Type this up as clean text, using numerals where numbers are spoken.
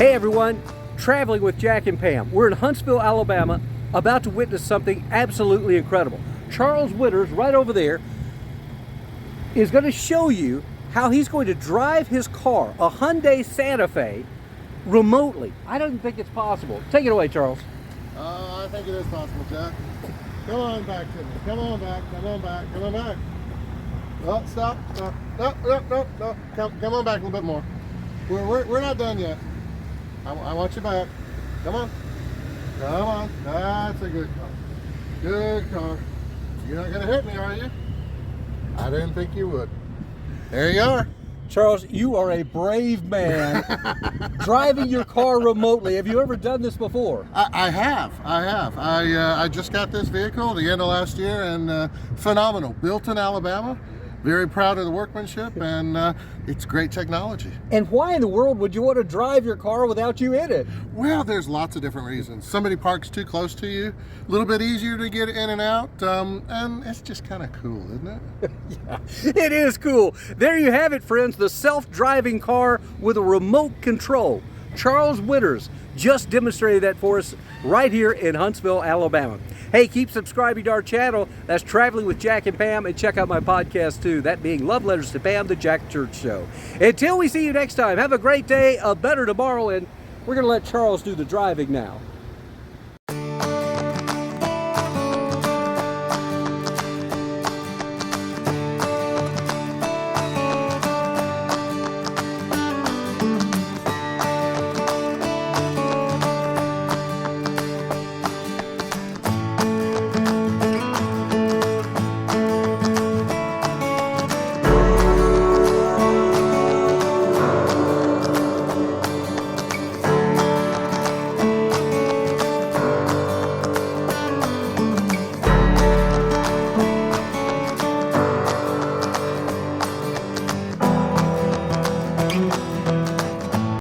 Hey everyone, traveling with Jack and Pam. We're in Huntsville, Alabama, about to witness something absolutely incredible. Charles Witters, right over there, is going to show you how he's going to drive his car, a Hyundai Santa Fe, remotely. I don't think it's possible. Take it away, Charles. I think it is possible, Jack. Come on back to me. Come on back. Come on back. Come on back. Oh, stop. Stop. No. Come on back a little bit more. We're not done yet. I want you back. Come on. Come on. That's a good car. Good car. You're not going to hit me, are you? I didn't think you would. There you are. Charles, you are a brave man driving your car remotely. Have you ever done this before? I have. I just got this vehicle the end of last year, and phenomenal. Built in Alabama. Very proud of the workmanship, and it's great technology. And why in the world would you want to drive your car without you in it? Well, there's lots of different reasons. Somebody parks too close to you, a little bit easier to get in and out, and it's just kind of cool, isn't it? Yeah, it is cool. There you have it, friends, the self-driving car with a remote control. Charles Witters just demonstrated that for us right here in Huntsville, Alabama. Hey, keep subscribing to our channel. That's Traveling with Jack and Pam, and check out my podcast too, that being Love Letters to Pam, the Jack Church Show. Until we see you next time, have a great day, a better tomorrow, and we're going to let Charles do the driving now.